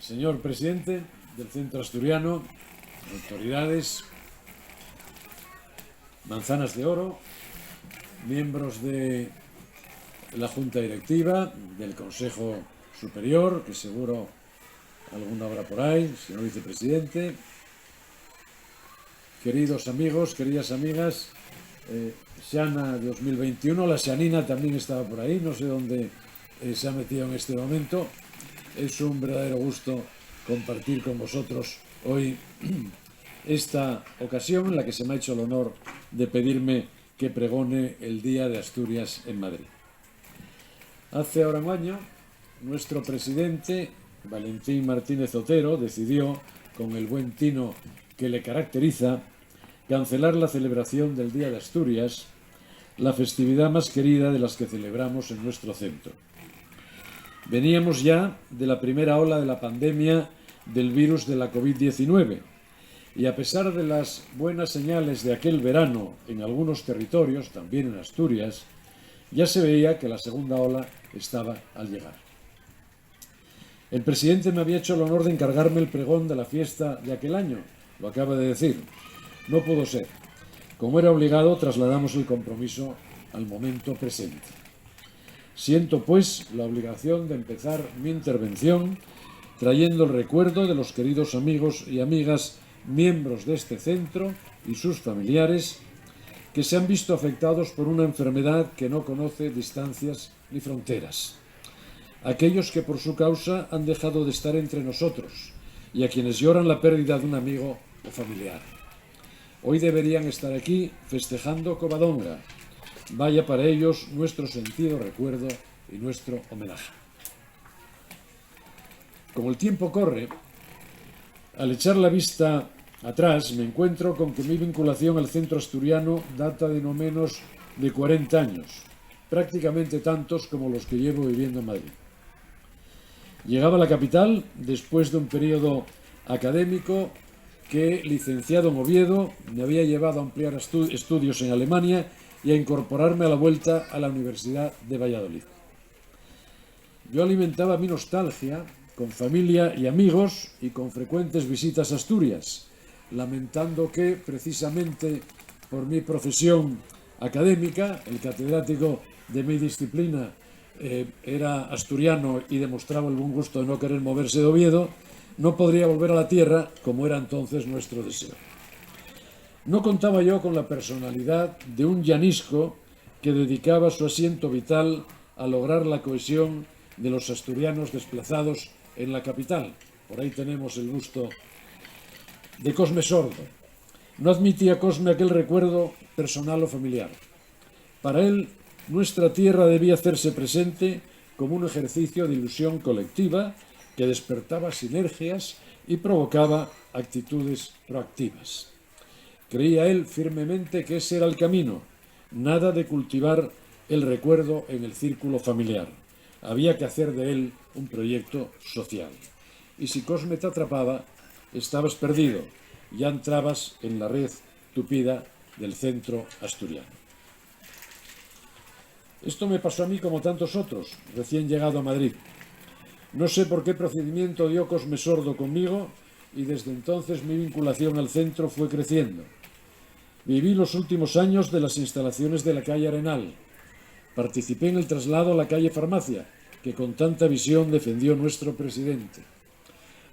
Señor presidente del Centro Asturiano, autoridades, manzanas de oro, miembros de la Junta Directiva, del Consejo Superior, que seguro alguna habrá por ahí, señor vicepresidente, queridos amigos, queridas amigas, Xana 2021, la Xanina también estaba por ahí, no sé dónde se ha metido en este momento. Es un verdadero gusto compartir con vosotros hoy esta ocasión en la que se me ha hecho el honor de pedirme que pregone el Día de Asturias en Madrid. Hace ahora un año, nuestro presidente, Valentín Martínez Otero, decidió, con el buen tino que le caracteriza, cancelar la celebración del Día de Asturias, la festividad más querida de las que celebramos en nuestro centro. Veníamos ya de la primera ola de la pandemia del virus de la COVID-19 y a pesar de las buenas señales de aquel verano en algunos territorios, también en Asturias, ya se veía que la segunda ola estaba al llegar. El presidente me había hecho el honor de encargarme el pregón de la fiesta de aquel año, lo acaba de decir. No pudo ser. Como era obligado, trasladamos el compromiso al momento presente. Siento, pues, la obligación de empezar mi intervención trayendo el recuerdo de los queridos amigos y amigas miembros de este centro y sus familiares que se han visto afectados por una enfermedad que no conoce distancias ni fronteras. Aquellos que por su causa han dejado de estar entre nosotros y a quienes lloran la pérdida de un amigo o familiar. Hoy deberían estar aquí festejando Covadonga. Vaya para ellos nuestro sentido recuerdo y nuestro homenaje. Como el tiempo corre, al echar la vista atrás me encuentro con que mi vinculación al centro asturiano data de no menos de 40 años, prácticamente tantos como los que llevo viviendo en Madrid. Llegaba a la capital después de un periodo académico que, licenciado en Oviedo, me había llevado a ampliar estudios en Alemania y a incorporarme a la vuelta a la Universidad de Valladolid. Yo alimentaba mi nostalgia con familia y amigos y con frecuentes visitas a Asturias, lamentando que, precisamente por mi profesión académica, el catedrático de mi disciplina era asturiano y demostraba el buen gusto de no querer moverse de Oviedo, no podría volver a la tierra como era entonces nuestro deseo. No contaba yo con la personalidad de un llanisco que dedicaba su asiento vital a lograr la cohesión de los asturianos desplazados en la capital. Por ahí tenemos el busto de Cosme Sordo. No admitía Cosme aquel recuerdo personal o familiar. Para él, nuestra tierra debía hacerse presente como un ejercicio de ilusión colectiva que despertaba sinergias y provocaba actitudes proactivas. Creía él firmemente que ese era el camino, nada de cultivar el recuerdo en el círculo familiar. Había que hacer de él un proyecto social. Y si Cosme te atrapaba, estabas perdido, ya entrabas en la red tupida del centro asturiano. Esto me pasó a mí como tantos otros, recién llegado a Madrid. No sé por qué procedimiento dio Cosme Sordo conmigo y desde entonces mi vinculación al centro fue creciendo. Viví los últimos años de las instalaciones de la calle Arenal. Participé en el traslado a la calle Farmacia, que con tanta visión defendió nuestro presidente.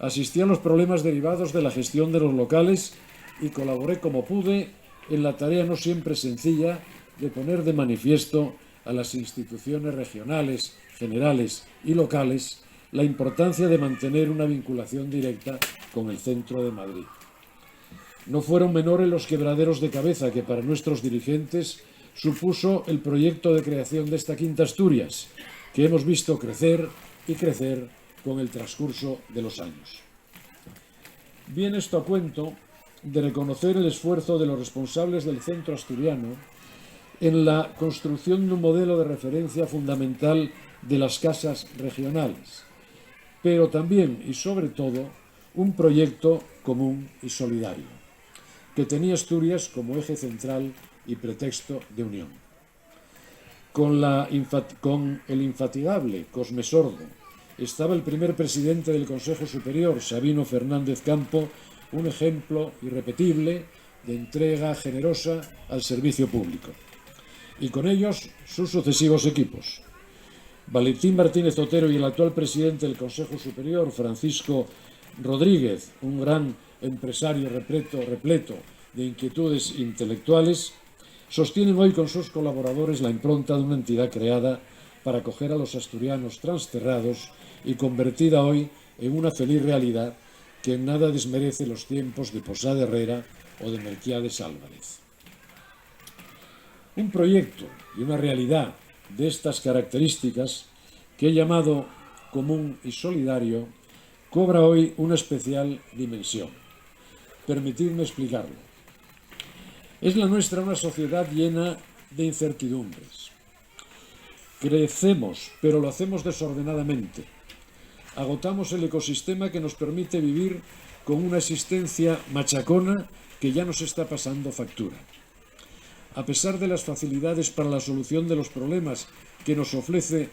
Asistí a los problemas derivados de la gestión de los locales y colaboré como pude en la tarea no siempre sencilla de poner de manifiesto a las instituciones regionales, generales y locales la importancia de mantener una vinculación directa con el centro de Madrid. No fueron menores los quebraderos de cabeza que para nuestros dirigentes supuso el proyecto de creación de esta Quinta Asturias, que hemos visto crecer y crecer con el transcurso de los años. Viene esto a cuento de reconocer el esfuerzo de los responsables del centro asturiano en la construcción de un modelo de referencia fundamental de las casas regionales, pero también y sobre todo un proyecto común y solidario, que tenía Asturias como eje central y pretexto de unión. Con el infatigable Cosme Sordo estaba el primer presidente del Consejo Superior, Sabino Fernández Campo, un ejemplo irrepetible de entrega generosa al servicio público. Y con ellos sus sucesivos equipos. Valentín Martínez Otero y el actual presidente del Consejo Superior, Francisco Rodríguez, un gran empresario repleto de inquietudes intelectuales, sostienen hoy con sus colaboradores la impronta de una entidad creada para acoger a los asturianos transterrados y convertida hoy en una feliz realidad que en nada desmerece los tiempos de Posada Herrera o de Melquiades Álvarez. Un proyecto y una realidad de estas características, que he llamado común y solidario, cobra hoy una especial dimensión. Permitidme explicarlo. Es la nuestra una sociedad llena de incertidumbres. Crecemos, pero lo hacemos desordenadamente. Agotamos el ecosistema que nos permite vivir con una existencia machacona que ya nos está pasando factura. A pesar de las facilidades para la solución de los problemas que nos ofrece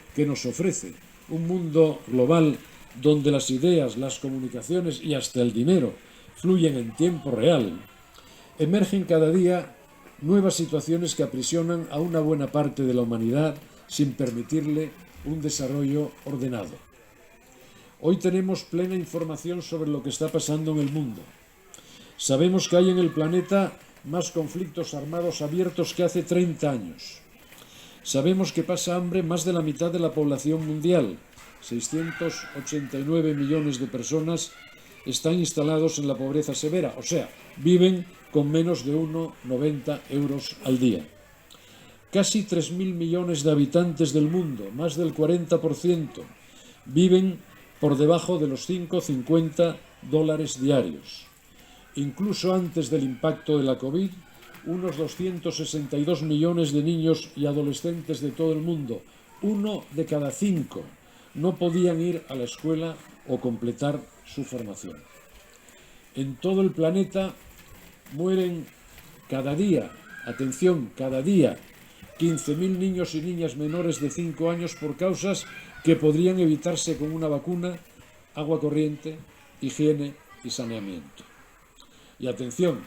un mundo global donde las ideas, las comunicaciones y hasta el dinero fluyen en tiempo real, emergen cada día nuevas situaciones que aprisionan a una buena parte de la humanidad sin permitirle un desarrollo ordenado. Hoy tenemos plena información sobre lo que está pasando en el mundo. Sabemos que hay en el planeta más conflictos armados abiertos que hace 30 años. Sabemos que pasa hambre más de la mitad de la población mundial. 689 millones de personas están instalados en la pobreza severa, o sea, viven con menos de 1,90 euros al día. Casi 3.000 millones de habitantes del mundo, más del 40%, viven por debajo de los $5,50 diarios. Incluso antes del impacto de la COVID, unos 262 millones de niños y adolescentes de todo el mundo, 1 de cada 5, no podían ir a la escuela o completar su formación. En todo el planeta mueren cada día, atención, cada día, 15.000 niños y niñas menores de 5 años por causas que podrían evitarse con una vacuna, agua corriente, higiene y saneamiento. Y atención,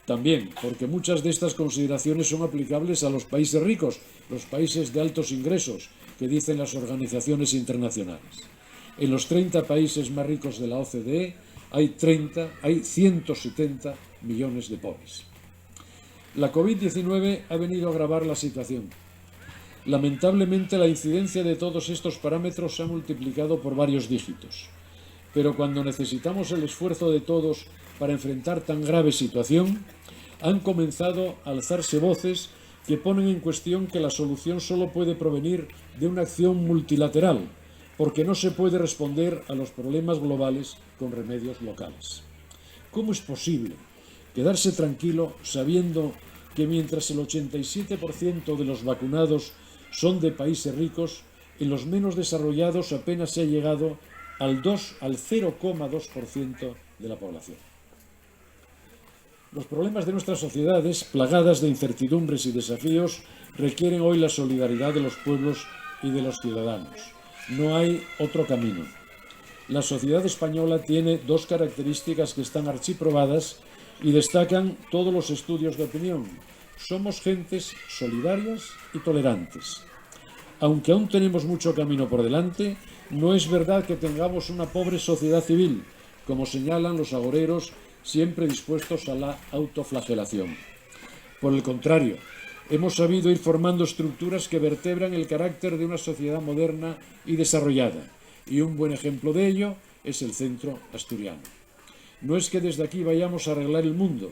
también, porque muchas de estas consideraciones son aplicables a los países ricos, los países de altos ingresos, que dicen las organizaciones internacionales. En los 30 países más ricos de la OCDE hay 170 millones de pobres. La COVID-19 ha venido a agravar la situación. Lamentablemente, la incidencia de todos estos parámetros se ha multiplicado por varios dígitos. Pero cuando necesitamos el esfuerzo de todos para enfrentar tan grave situación, han comenzado a alzarse voces que ponen en cuestión que la solución solo puede provenir de una acción multilateral, porque no se puede responder a los problemas globales con remedios locales. ¿Cómo es posible quedarse tranquilo sabiendo que mientras el 87% de los vacunados son de países ricos, en los menos desarrollados apenas se ha llegado al 0,2% de la población? Los problemas de nuestras sociedades, plagadas de incertidumbres y desafíos, requieren hoy la solidaridad de los pueblos y de los ciudadanos. No hay otro camino. La sociedad española tiene dos características que están archiprobadas y destacan todos los estudios de opinión. Somos gentes solidarias y tolerantes. Aunque aún tenemos mucho camino por delante, no es verdad que tengamos una pobre sociedad civil, como señalan los agoreros siempre dispuestos a la autoflagelación. Por el contrario, hemos sabido ir formando estructuras que vertebran el carácter de una sociedad moderna y desarrollada, y un buen ejemplo de ello es el Centro Asturiano. No es que desde aquí vayamos a arreglar el mundo,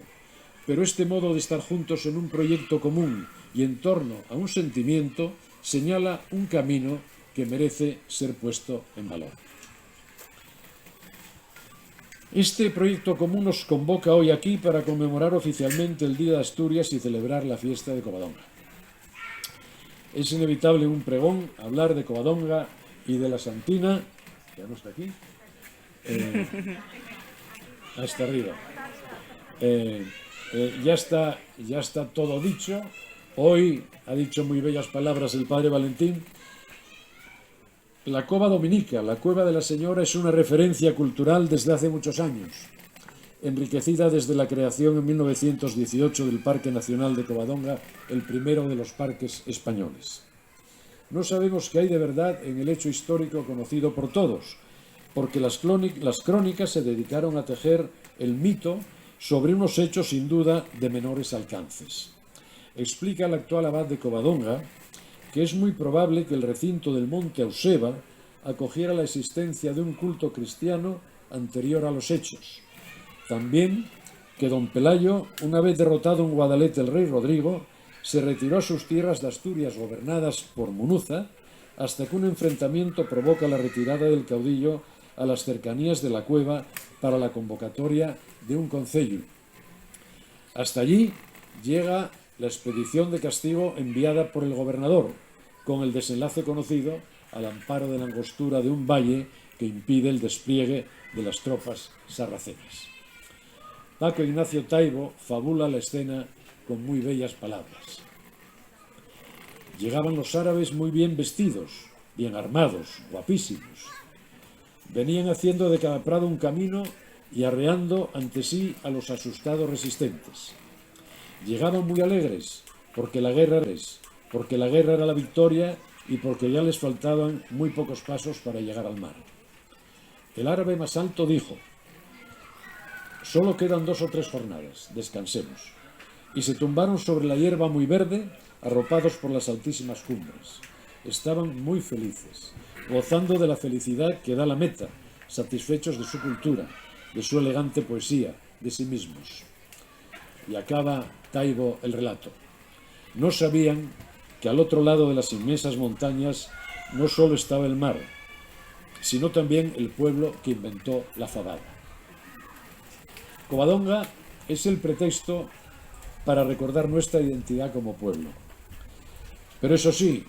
pero este modo de estar juntos en un proyecto común y en torno a un sentimiento señala un camino que merece ser puesto en valor. Este proyecto común nos convoca hoy aquí para conmemorar oficialmente el Día de Asturias y celebrar la fiesta de Covadonga. Es inevitable un pregón hablar de Covadonga y de la Santina. Ya no está aquí. Hasta arriba. Ya está todo dicho. Hoy ha dicho muy bellas palabras el padre Valentín, La Cova Dominica, la Cueva de la Señora, es una referencia cultural desde hace muchos años, enriquecida desde la creación en 1918 del Parque Nacional de Covadonga, el primero de los parques españoles. No sabemos qué hay de verdad en el hecho histórico conocido por todos, porque las crónicas se dedicaron a tejer el mito sobre unos hechos sin duda de menores alcances. Explica el actual abad de Covadonga que es muy probable que el recinto del Monte Auseba acogiera la existencia de un culto cristiano anterior a los hechos. También que don Pelayo, una vez derrotado en Guadalete el rey Rodrigo, se retiró a sus tierras de Asturias gobernadas por Munuza, hasta que un enfrentamiento provoca la retirada del caudillo a las cercanías de la cueva para la convocatoria de un concello. Hasta allí llega la expedición de castigo enviada por el gobernador, con el desenlace conocido al amparo de la angostura de un valle que impide el despliegue de las tropas sarracenas. Paco Ignacio Taibo fabula la escena con muy bellas palabras. Llegaban los árabes muy bien vestidos, bien armados, guapísimos. Venían haciendo de cada prado un camino y arreando ante sí a los asustados resistentes. Llegaban muy alegres, porque la guerra era la victoria y porque ya les faltaban muy pocos pasos para llegar al mar. El árabe más alto dijo: «Solo quedan 2 o 3 jornadas, descansemos». Y se tumbaron sobre la hierba muy verde, arropados por las altísimas cumbres. Estaban muy felices, gozando de la felicidad que da la meta, satisfechos de su cultura, de su elegante poesía, de sí mismos. Y acaba Taibo el relato. No sabían que al otro lado de las inmensas montañas no solo estaba el mar, sino también el pueblo que inventó la fabada. Covadonga es el pretexto para recordar nuestra identidad como pueblo. Pero eso sí,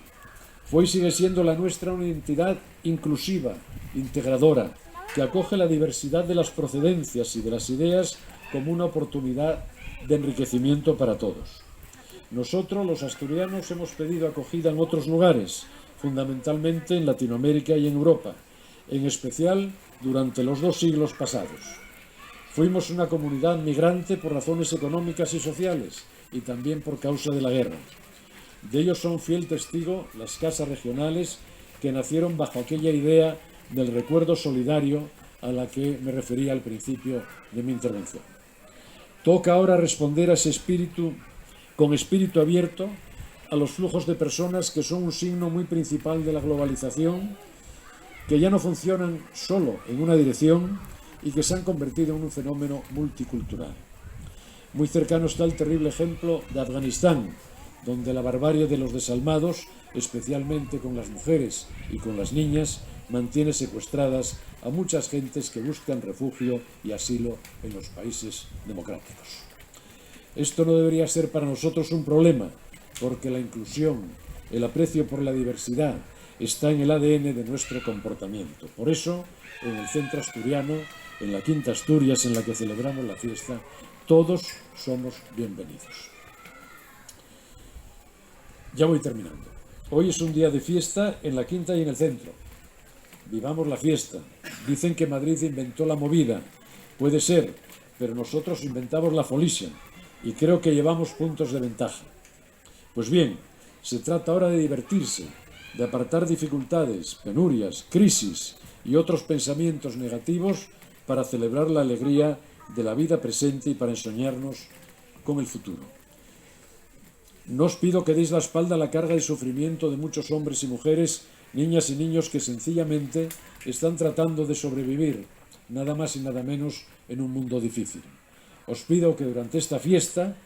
fue y sigue siendo la nuestra una identidad inclusiva, integradora, que acoge la diversidad de las procedencias y de las ideas como una oportunidad de enriquecimiento para todos. Nosotros, los asturianos, hemos pedido acogida en otros lugares, fundamentalmente en Latinoamérica y en Europa, en especial durante los 2 siglos pasados. Fuimos una comunidad migrante por razones económicas y sociales, y también por causa de la guerra. De ello son fiel testigo las casas regionales que nacieron bajo aquella idea del recuerdo solidario a la que me refería al principio de mi intervención. Toca ahora responder a ese espíritu, con espíritu abierto, a los flujos de personas que son un signo muy principal de la globalización, que ya no funcionan solo en una dirección y que se han convertido en un fenómeno multicultural. Muy cercano está el terrible ejemplo de Afganistán, donde la barbarie de los desalmados, especialmente con las mujeres y con las niñas, mantiene secuestradas a muchas gentes que buscan refugio y asilo en los países democráticos. Esto no debería ser para nosotros un problema, porque la inclusión, el aprecio por la diversidad, está en el ADN de nuestro comportamiento. Por eso, en el centro asturiano, en la Quinta Asturias en la que celebramos la fiesta, todos somos bienvenidos. Ya voy terminando. Hoy es un día de fiesta en la Quinta y en el centro. Vivamos la fiesta. Dicen que Madrid inventó la movida. Puede ser, pero nosotros inventamos la folisia y creo que llevamos puntos de ventaja. Pues bien, se trata ahora de divertirse, de apartar dificultades, penurias, crisis y otros pensamientos negativos para celebrar la alegría de la vida presente y para ensoñarnos con el futuro. No os pido que deis la espalda a la carga y sufrimiento de muchos hombres y mujeres, niñas y niños que sencillamente están tratando de sobrevivir, nada más y nada menos, en un mundo difícil. Os pido que durante esta fiesta,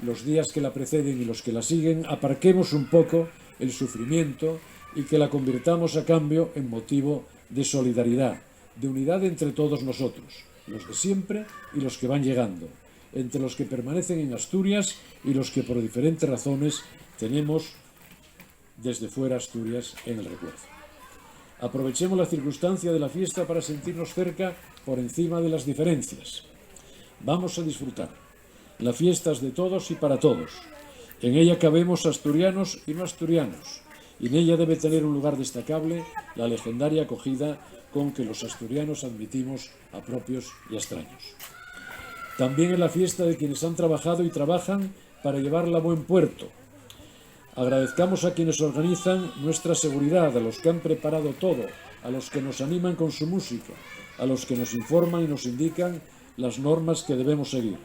los días que la preceden y los que la siguen, aparquemos un poco el sufrimiento y que la convirtamos a cambio en motivo de solidaridad, de unidad entre todos nosotros, los de siempre y los que van llegando, entre los que permanecen en Asturias y los que por diferentes razones tenemos desde fuera Asturias en el recuerdo. Aprovechemos la circunstancia de la fiesta para sentirnos cerca por encima de las diferencias. Vamos a disfrutar. La fiesta es de todos y para todos. En ella cabemos asturianos y no asturianos, y en ella debe tener un lugar destacable la legendaria acogida con que los asturianos admitimos a propios y extraños. También es la fiesta de quienes han trabajado y trabajan para llevarla a buen puerto. Agradezcamos a quienes organizan nuestra seguridad, a los que han preparado todo, a los que nos animan con su música, a los que nos informan y nos indican las normas que debemos seguir.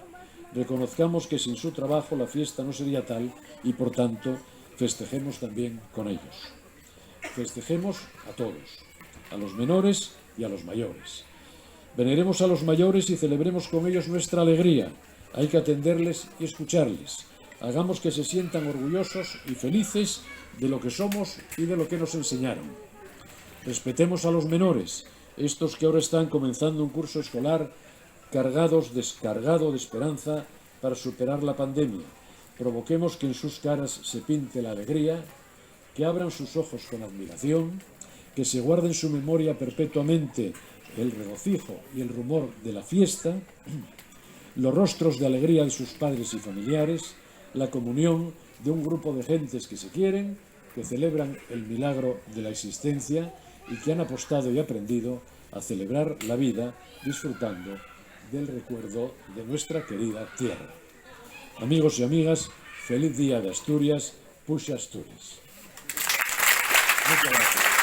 Reconozcamos que sin su trabajo la fiesta no sería tal y, por tanto, festejemos también con ellos. Festejemos a todos, a los menores y a los mayores. Veneremos a los mayores y celebremos con ellos nuestra alegría. Hay que atenderles y escucharles. Hagamos que se sientan orgullosos y felices de lo que somos y de lo que nos enseñaron. Respetemos a los menores, estos que ahora están comenzando un curso escolar descargado de esperanza para superar la pandemia. Provoquemos que en sus caras se pinte la alegría, que abran sus ojos con admiración, que se guarde en su memoria perpetuamente el regocijo y el rumor de la fiesta, los rostros de alegría de sus padres y familiares, la comunión de un grupo de gentes que se quieren, que celebran el milagro de la existencia y que han apostado y aprendido a celebrar la vida disfrutando del recuerdo de nuestra querida tierra. Amigos y amigas, feliz día de Asturias, Puxa Asturias. Muchas gracias.